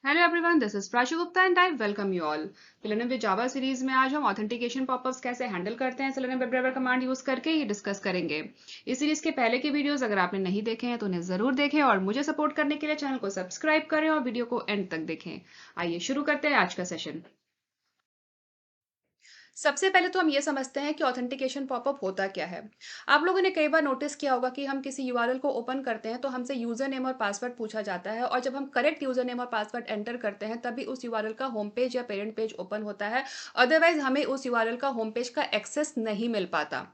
Hello everyone, this is Prachi Gupta and I welcome you all. Selenium with Java series में आज हम authentication popups कैसे handle करते हैं selenium web driver command use करके ही डिस्कस करेंगे। इस सीरीज के पहले के वीडियोस अगर आपने नहीं देखे हैं तो उन्हें जरूर देखें और मुझे सपोर्ट करने के लिए चैनल को सब्सक्राइब करें और वीडियो को एंड तक देखें। आइए शुरू करते हैं आज का सेशन। सबसे पहले तो हम ये समझते हैं कि ऑथेंटिकेशन पॉपअप होता क्या है। आप लोगों ने कई बार नोटिस किया होगा कि हम किसी यूआरएल को ओपन करते हैं तो हमसे यूजर नेम और पासवर्ड पूछा जाता है, और जब हम करेक्ट यूजर नेम और पासवर्ड एंटर करते हैं तभी उस यूआरएल का होम पेज या पेरेंट पेज ओपन होता है। अदरवाइज हमें उस यूआरएल का होम पेज का एक्सेस नहीं मिल पाता।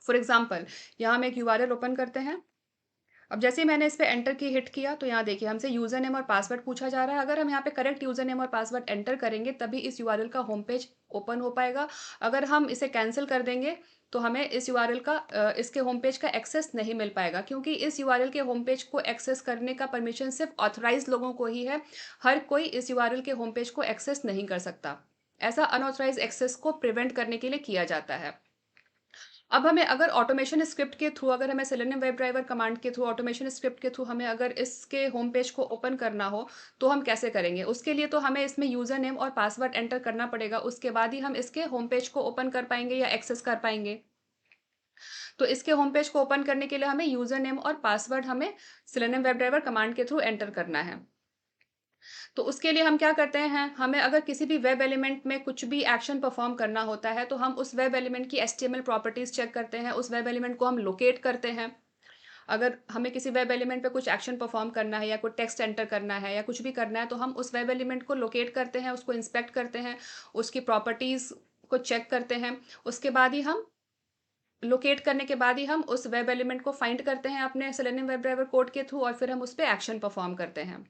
फॉर एग्जाम्पल, यहाँ हम एक यूआरएल ओपन करते हैं। अब जैसे ही मैंने इस पे एंटर की हिट किया तो यहाँ देखिए हमसे यूजर नेम और पासवर्ड पूछा जा रहा है। अगर हम यहाँ पे करेक्ट यूजर नेम और पासवर्ड एंटर करेंगे तभी इस यूआरएल का होम पेज ओपन हो पाएगा। अगर हम इसे कैंसिल कर देंगे तो हमें इस यूआरएल का इसके होम पेज का एक्सेस नहीं मिल पाएगा, क्योंकि इस यूआरएल के होम पेज को एक्सेस करने का परमिशन सिर्फ ऑथराइज लोगों को ही है। हर कोई इस यूआरएल के होम पेज को एक्सेस नहीं कर सकता। ऐसा अनऑथराइज एक्सेस को प्रिवेंट करने के लिए किया जाता है। अब हमें अगर ऑटोमेशन स्क्रिप्ट के थ्रू, अगर हमें सेलेनियम वेब ड्राइवर कमांड के थ्रू, ऑटोमेशन स्क्रिप्ट के थ्रू हमें अगर इसके होम पेज को ओपन करना हो तो हम कैसे करेंगे। उसके लिए तो हमें इसमें यूजर नेम और पासवर्ड एंटर करना पड़ेगा, उसके बाद ही हम इसके होम पेज को ओपन कर पाएंगे या एक्सेस कर पाएंगे। तो इसके होम पेज को ओपन करने के लिए हमें यूजर नेम और पासवर्ड हमें सेलेनियम वेब ड्राइवर कमांड के थ्रू एंटर करना है। तो उसके लिए हम क्या करते हैं, हमें अगर किसी भी वेब एलिमेंट में कुछ भी एक्शन परफॉर्म करना होता है तो हम उस वेब एलिमेंट की एचटीएमएल प्रॉपर्टीज चेक करते हैं, उस वेब एलिमेंट को हम लोकेट करते हैं। अगर हमें किसी वेब एलिमेंट पे कुछ एक्शन परफॉर्म करना है या कोई टेक्स्ट एंटर करना है या कुछ भी करना है तो हम उस वेब एलिमेंट को लोकेट करते हैं, उसको इंस्पेक्ट करते हैं, उसकी प्रॉपर्टीज को चेक करते हैं। उसके बाद ही हम लोकेट करने के बाद ही हम उस वेब एलिमेंट को फाइंड करते हैं अपने सेलेनियम वेब ड्राइवर कोड के थ्रू, और फिर हम उस पर एक्शन परफॉर्म करते हैं।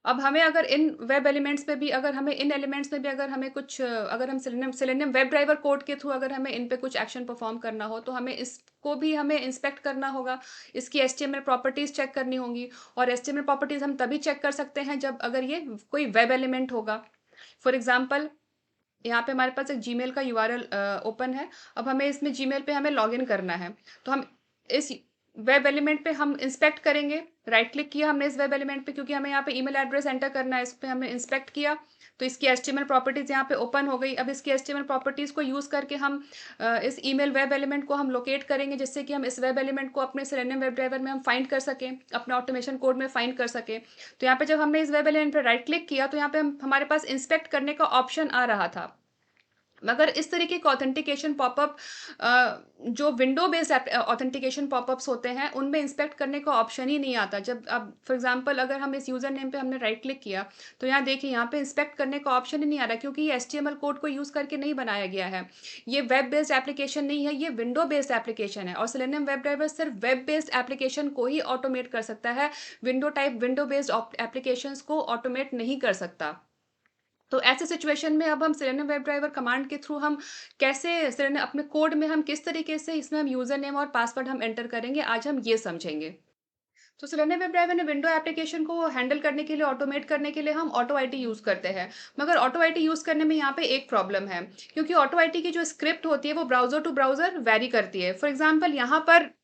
अब हमें अगर इन वेब एलिमेंट्स पे भी, अगर हमें इन एलिमेंट्स में भी अगर हमें कुछ अगर हम selenium selenium web driver code के थ्रू अगर हमें इन पे कुछ एक्शन परफॉर्म करना हो तो हमें इसको भी हमें इंस्पेक्ट करना होगा, इसकी एचटीएमएल प्रॉपर्टीज चेक करनी होंगी। और एचटीएमएल प्रॉपर्टीज हम तभी चेक कर सकते हैं जब अगर ये कोई वेब एलिमेंट होगा। फॉर एग्जाम्पल, यहाँ पे हमारे पास एक जीमेल का यूआरएल ओपन है। अब हमें इसमें जीमेल पे हमें लॉगिन करना है, तो हम इस वेब एलिमेंट पे हम इंस्पेक्ट करेंगे। राइट क्लिक किया हमने इस वेब एलिमेंट पे, क्योंकि हमें यहाँ पे ईमेल एड्रेस एंटर करना है, इस पे हमने इंस्पेक्ट किया तो इसकी एचटीएमएल प्रॉपर्टीज यहाँ पे ओपन हो गई। अब इसकी एचटीएमएल प्रॉपर्टीज को यूज करके हम इस ईमेल वेब एलिमेंट को हम लोकेट करेंगे, जिससे कि हम इस वेब एलिमेंट को अपने सेलेनियम वेब ड्राइवर में हम फाइंड कर सकें, अपने ऑटोमेशन कोड में फाइंड कर सकें। तो यहाँ पे जब हमने इस वेब एलिमेंट पे राइट क्लिक किया तो यहाँ पे हमारे पास इंस्पेक्ट करने का ऑप्शन आ रहा था। मगर इस तरीके के ऑथेंटिकेशन पॉपअप, जो विंडो बेस्ड ऑथेंटिकेशन पॉपअप्स होते हैं उनमें इंस्पेक्ट करने का ऑप्शन ही नहीं आता। जब अब फॉर एग्जांपल अगर हम इस यूजर नेम पे हमने राइट क्लिक किया तो यहाँ देखिए यहाँ पे इंस्पेक्ट करने का ऑप्शन ही नहीं आ रहा, क्योंकि ये एचटीएमएल कोड को यूज करके नहीं बनाया गया है। ये वेब बेस्ड एप्लीकेशन नहीं है, ये विंडो बेस्ड एप्लीकेशन है, और सेलेनियम वेब ड्राइवर सिर्फ वेब बेस्ड एप्लीकेशन को ही ऑटोमेट कर सकता है, विंडो बेस्ड एप्लीकेशन को ऑटोमेट नहीं कर सकता। तो ऐसे सिचुएशन में अब हम सेलेनियम वेब ड्राइवर कमांड के थ्रू हम कैसे सेलेनियम अपने कोड में हम किस तरीके से इसमें हम यूजर नेम और पासवर्ड हम एंटर करेंगे, आज हम ये समझेंगे। तो सेलेनियम वेब ड्राइवर ने विंडो एप्लीकेशन को हैंडल करने के लिए, ऑटोमेट करने के लिए हम ऑटो आईटी यूज करते हैं। मगर ऑटो आईटी यूज करने में यहाँ पे एक प्रॉब्लम है, क्योंकि ऑटो आईटी की जो स्क्रिप्ट होती है वो ब्राउजर टू ब्राउजर वेरी करती है। फॉर एग्जाम्पल, यहाँ पर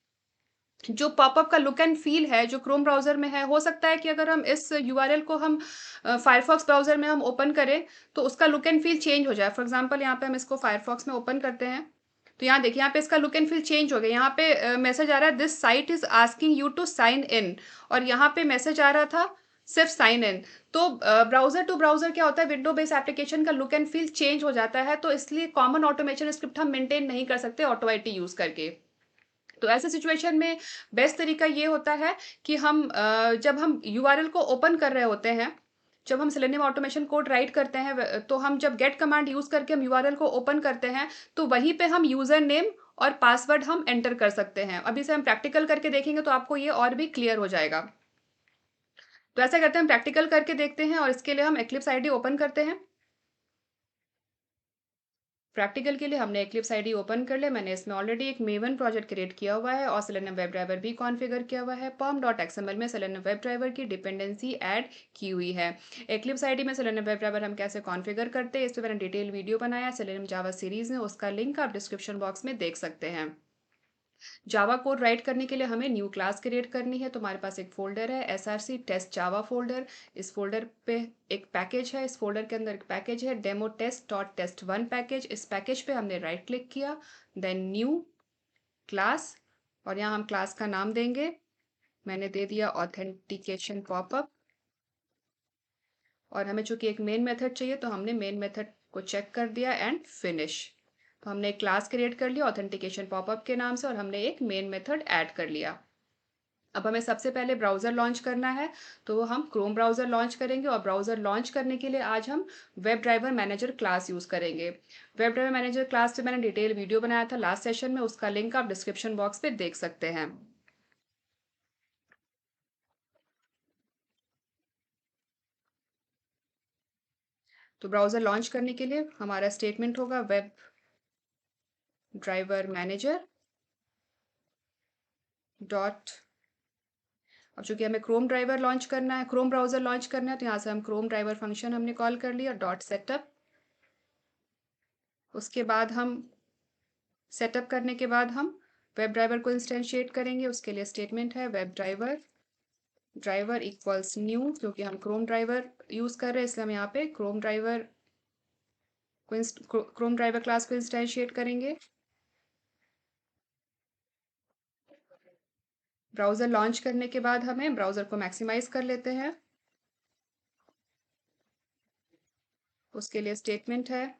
जो पॉपअप का लुक एंड फील है जो क्रोम ब्राउजर में है, हो सकता है कि अगर हम इस यूआरएल को हम फायरफॉक्स ब्राउजर में हम ओपन करें तो उसका लुक एंड फील चेंज हो जाए। फॉर एग्जांपल, यहाँ पे हम इसको फायरफॉक्स में ओपन करते हैं तो यहाँ देखिए यहाँ पे इसका लुक एंड फील चेंज हो गया। यहाँ पे मैसेज आ रहा है, this site is asking you to sign in, और यहाँ पे मैसेज आ रहा था सिर्फ साइन इन। तो ब्राउजर टू ब्राउजर क्या होता है, विंडो बेस्ड एप्लीकेशन का लुक एंड फील चेंज हो जाता है, तो इसलिए कॉमन ऑटोमेशन स्क्रिप्ट हम मेंटेन नहीं कर सकते ऑटो आईटी यूज करके। तो ऐसे सिचुएशन में बेस्ट तरीका ये होता है कि हम जब हम यूआरएल को ओपन कर रहे होते हैं, जब हम सेलेनियम ऑटोमेशन कोड राइट करते हैं, तो हम जब गेट कमांड यूज करके हम यूआरएल को ओपन करते हैं तो वहीं पे हम यूजर नेम और पासवर्ड हम एंटर कर सकते हैं। अभी से हम प्रैक्टिकल करके देखेंगे तो आपको ये और भी क्लियर हो जाएगा। तो ऐसा करते हैं, हम प्रैक्टिकल करके देखते हैं, और इसके लिए हम एक्लिप्स आईडी ओपन करते हैं। प्रैक्टिकल के लिए हमने एक्लिप्स आईडी ओपन कर लिया। मैंने इसमें ऑलरेडी एक मेवन प्रोजेक्ट क्रिएट किया हुआ है और सेलेनियम वेब ड्राइवर भी कॉन्फ़िगर किया हुआ है। पॉम डॉट एक्सएमएल में सेलेनियम वेब ड्राइवर की डिपेंडेंसी ऐड की हुई है। एक्लिप्स आईडी में सेलेनियम वेब ड्राइवर हम कैसे कॉन्फ़िगर करते हैं, इस पर मैंने डिटेल वीडियो बनाया सेलेनियम जावा सीरीज में, उसका लिंक आप डिस्क्रिप्शन बॉक्स में देख सकते हैं। जावा कोड राइट करने के लिए हमें न्यू क्लास क्रिएट करनी है, तो हमारे पास एक फ़ोल्डर है एसआरसी टेस्ट जावा फ़ोल्डर। इस फ़ोल्डर पे एक पैकेज है, इस फ़ोल्डर के अंदर एक पैकेज है demo test dot test one package. इस पैकेज पे हमने राइट क्लिक किया, देन न्यू क्लास, और यहाँ हम क्लास का नाम देंगे। मैंने दे दिया ऑथेंटिकेशन पॉपअप, और हमें चूंकि एक मेन मेथड चाहिए तो हमने मेन मेथड को चेक कर दिया एंड फिनिश। तो हमने एक क्लास क्रिएट कर लिया ऑथेंटिकेशन पॉपअप के नाम से, और हमने एक मेन मेथड ऐड कर लिया। अब हमें सबसे पहले ब्राउज़र लॉन्च करना है, तो हम क्रोम ब्राउज़र लॉन्च करेंगे, और ब्राउज़र लॉन्च करने के लिए आज हम web driver manager class use करेंगे। वेब ड्राइवर मैनेजर क्लास पे मैंने डिटेल वीडियो बनाया था लास्ट सेशन में, उसका लिंक आप डिस्क्रिप्शन बॉक्स पे देख सकते हैं। तो ब्राउज़र लॉन्च करने के लिए हमारा स्टेटमेंट होगा वेब ड्राइवर मैनेजर डॉट। अब चूंकि हमें क्रोम ड्राइवर लॉन्च करना है, क्रोम ब्राउज़र लॉन्च करना है, तो यहाँ से हम क्रोम ड्राइवर फंक्शन हमने कॉल कर लिया डॉट सेटअप। उसके बाद हम सेटअप करने के बाद हम वेब ड्राइवर को इंस्टेंशिएट करेंगे। उसके लिए स्टेटमेंट है web driver driver equals new, क्योंकि हम क्रोम ड्राइवर यूज़ कर रहे हैं इसलिए हम यहाँ पे क्रोम ड्राइवर क्लास को इंस्टेंशिएट करेंगे। ब्राउज़र लॉन्च करने के बाद हमें ब्राउज़र को मैक्सिमाइज कर लेते हैं। उसके लिए स्टेटमेंट है,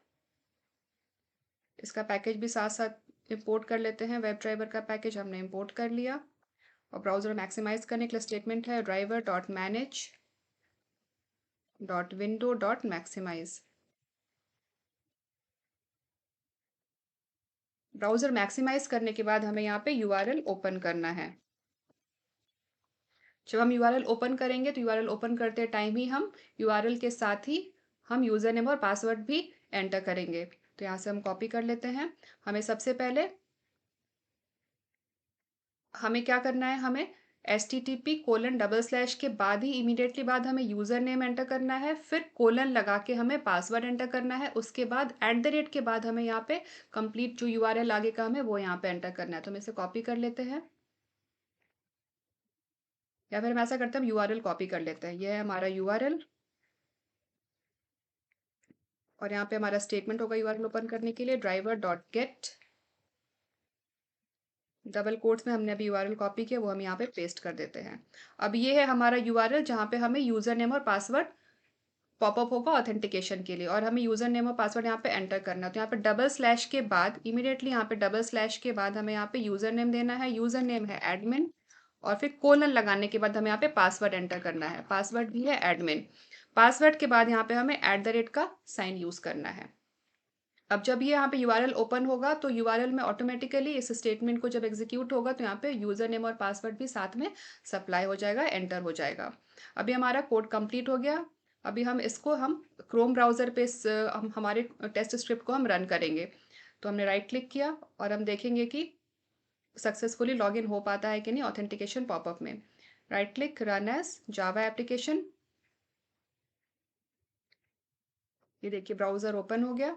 इसका पैकेज भी साथ साथ इंपोर्ट कर लेते हैं। वेब ड्राइवर का पैकेज हमने इंपोर्ट कर लिया, और ब्राउज़र मैक्सिमाइज करने के लिए स्टेटमेंट है driver dot manage dot window dot maximise. Browser maximise करने के बाद हमें यहाँ पे यूआरएल ओपन करना है। जब हम यूआरएल ओपन करेंगे तो यूआरएल ओपन करते टाइम ही हम यूआरएल के साथ ही हम यूज़र नेम और पासवर्ड भी एंटर करेंगे। तो यहाँ से हम कॉपी कर लेते हैं। हमें सबसे पहले हमें क्या करना है, हमें http:// के बाद ही इमीडिएटली बाद हमें यूज़र नेम एंटर करना है, फिर कोलन लगा के हमें पासवर्ड एंटर करना है, उसके बाद @ के बाद हमें यहाँ पे कंप्लीट जो यूआरएल आगे का हमें वो यहाँ पे एंटर करना है। तो हम इसे कॉपी कर लेते हैं, या फिर हम ऐसा करते हैं हम यूआरएल कॉपी कर लेते हैं। यह है हमारा यूआरएल, और यहाँ पे हमारा स्टेटमेंट होगा यूआरएल ओपन करने के लिए driver dot gate, double quotes में हमने अभी यूआरएल कॉपी किया वो हम यहाँ पे पेस्ट कर देते हैं। अब ये है हमारा यूआरएल जहाँ पे हमें यूज़र नेम और पासवर्ड पॉपअप होगा ऑथेंटिकेशन के लिए, और हमें यूज़र नेम और पासवर्ड यहाँ पे एंटर करना है। तो यहाँ पे डबल स्लैश के बाद इमीडिएटली यहाँ पे डबल स्लैश के बाद हमें यहाँ पे यूज़र नेम देना है, यूज़र नेम है एडमिन, और फिर कोलन लगाने के बाद हमें यहाँ पे पासवर्ड एंटर करना है, पासवर्ड भी है एडमिन। पासवर्ड के बाद यहाँ पे हमें @ का साइन यूज़ करना है। अब जब ये यहाँ पे यूआरएल ओपन होगा तो यूआरएल में ऑटोमेटिकली इस स्टेटमेंट को जब एग्जीक्यूट होगा तो यहाँ पे यूज़र नेम और पासवर्ड भी साथ में सप्लाई हो जाएगा, एंटर हो जाएगा। अभी हमारा कोड कंप्लीट हो गया। अभी हम क्रोम ब्राउज़र पे हम हमारे टेस्ट स्क्रिप्ट को हम रन करेंगे। तो हमने राइट क्लिक किया और हम देखेंगे कि सक्सेसफुली लॉगिन हो पाता है कि नहीं ऑथेंटिकेशन पॉपअप में। Right click, run as Java application. ये देखिए ब्राउज़र ओपन हो गया,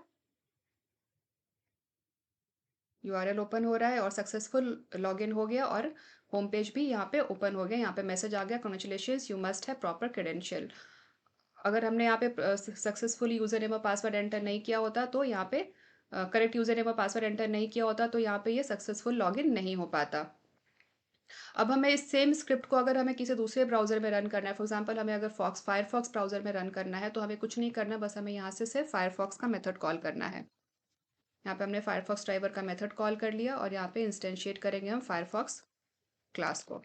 यूआरएल ओपन हो रहा है और सक्सेसफुल लॉगिन हो गया, और होम पेज भी यहाँ पे ओपन हो गया। यहाँ पे मैसेज आ गया congratulations you must have proper credential. अगर हमने यहाँ पे सक्सेसफुली यूज़र नेम और पासवर्ड एंटर नहीं किया होता तो यहाँ पे करेक्ट यूज़र नेम और पासवर्ड एंटर नहीं किया होता तो यहाँ पे ये सक्सेसफुल लॉगिन नहीं हो पाता। अब हमें इस सेम स्क्रिप्ट को अगर हमें किसी दूसरे ब्राउज़र में रन करना है, फॉर एग्जांपल हमें अगर फायरफॉक्स ब्राउज़र में रन करना है, तो हमें कुछ नहीं करना, बस हमें यहाँ से सिर्फ फायरफॉक्स का मेथड कॉल करना है। यहाँ पे हमने फायरफॉक्स ड्राइवर का मेथड कॉल कर लिया, और यहाँ पे इंस्टेंशिएट करेंगे हम फायरफॉक्स क्लास को।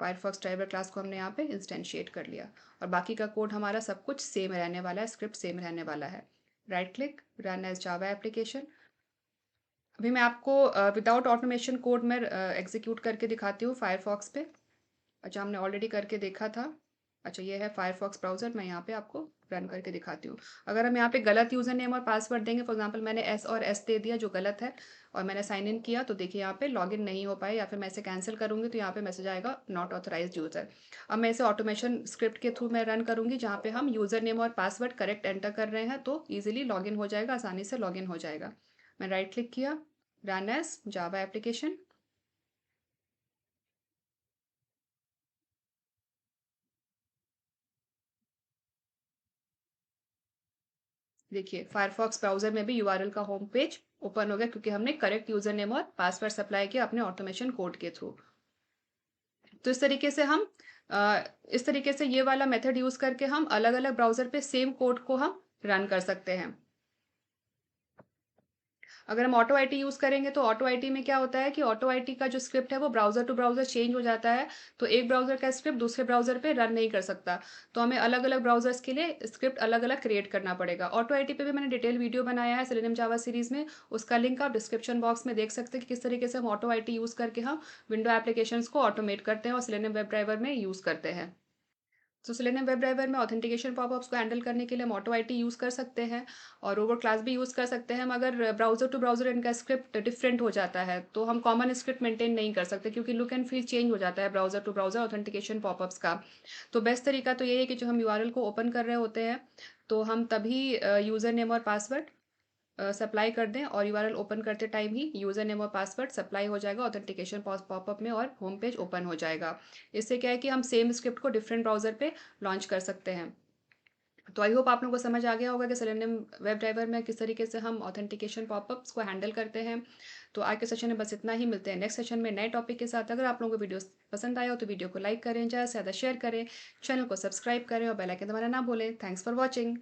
फायरफॉक्स ड्राइवर क्लास को हमने यहाँ पे इंस्टेंशिएट कर लिया, और बाकी का कोड हमारा सब कुछ सेम रहने वाला है, स्क्रिप्ट सेम रहने वाला है। Right click, run as Java application. अभी मैं आपको विदाउट ऑटोमेशन कोड में एग्जीक्यूट करके दिखाती हूँ फायरफॉक्स पे। अच्छा, हमने ऑलरेडी करके देखा था। अच्छा, ये है फायरफॉक्स ब्राउज़र, मैं यहाँ पे आपको रन करके दिखाती हूँ। अगर हम यहाँ पे गलत यूज़र नेम और पासवर्ड देंगे, फॉर एग्जांपल मैंने एस और एस दे दिया जो गलत है, और मैंने साइन इन किया, तो देखिए यहाँ पे लॉगिन नहीं हो पाए, या फिर मैं इसे कैंसिल करूँगी तो यहाँ पे मैसेज आएगा नॉट ऑथराइज्ड यूज़र। अब मैं इसे ऑटोमेशन स्क्रिप्ट के थ्रू मैं रन करूँगी, जहाँ पे हम यूज़र नेम और पासवर्ड करेक्ट एंटर कर रहे हैं, तो ईजिली लॉगिन हो जाएगा, आसानी से लॉगिन हो जाएगा। मैं राइट क्लिक किया, रन एज जावा एप्लीकेशन। देखिए फायरफॉक्स ब्राउज़र में भी यूआरएल का होम पेज ओपन हो गया क्योंकि हमने करेक्ट यूज़र नेम और पासवर्ड सप्लाई किया अपने ऑटोमेशन कोड के थ्रू। तो इस तरीके से ये वाला मेथड यूज़ करके हम अलग-अलग ब्राउज़र पे सेम कोड को हम रन कर सकते हैं। अगर हम ऑटो आईटी यूज़ करेंगे तो ऑटो आईटी में क्या होता है कि ऑटो आईटी का जो स्क्रिप्ट है वो ब्राउज़र टू ब्राउज़र चेंज हो जाता है, तो एक ब्राउज़र का स्क्रिप्ट दूसरे ब्राउज़र पे रन नहीं कर सकता। तो हमें अलग-अलग ब्राउज़र्स के लिए स्क्रिप्ट अलग-अलग क्रिएट करना पड़ेगा। ऑटो आईटी पे भी मैंने डिटेल वीडियो बनाया है सेलेनियम जावा सीरीज़ में, उसका लिंक आप डिस्क्रिप्शन बॉक्स में देख सकते हैं कि किस तरीके से हम ऑटो आईटी यूज़ करके हम विंडो एप्लीकेशंस को ऑटोमेट करते हैं और सेलेनियम वेब ड्राइवर में यूज़ करते हैं। तो सेलेनियम वेब ड्राइवर में ऑथेंटिकेशन पॉपअप्स को हैंडल करने के लिए हम ऑटो आईटी यूज़ कर सकते हैं और रोबोट क्लास भी यूज़ कर सकते हैं, मगर ब्राउज़र टू ब्राउज़र इनका स्क्रिप्ट डिफरेंट हो जाता है, तो हम कॉमन स्क्रिप्ट मेंटेन नहीं कर सकते क्योंकि लुक एंड फील चेंज हो जाता है browser to browser authentication popups का। तो बेस्ट तरीका तो यही है कि जो हम यूआरएल को ओपन कर रहे होते हैं, तो हम तभी यूज़र नेम और पासवर्ड सप्लाई कर दें और यूआरएल ओपन करते टाइम ही यूज़र नेम और पासवर्ड सप्लाई हो जाएगा ऑथेंटिकेशन पॉपअप में और होम पेज ओपन हो जाएगा। इससे क्या है कि हम सेम स्क्रिप्ट को डिफरेंट ब्राउज़र पे लॉन्च कर सकते हैं। तो आई होप आप लोगों को समझ आ गया होगा कि सेलेनियम वेब ड्राइवर में किस तरीके से हम ऑथेंटिकेशन पॉपअप्स को हैंडल करते हैं। तो आज के सेशन में बस इतना ही, मिलते हैं नेक्स्ट सेशन में नए टॉपिक के साथ। अगर आप लोगों को वीडियो पसंद आया हो तो वीडियो को लाइक करें, ज़्यादा से ज़्यादा शेयर करें, चैनल को सब्सक्राइब करें और बेल आइकन दबाना ना भूलें। Thanks for watching.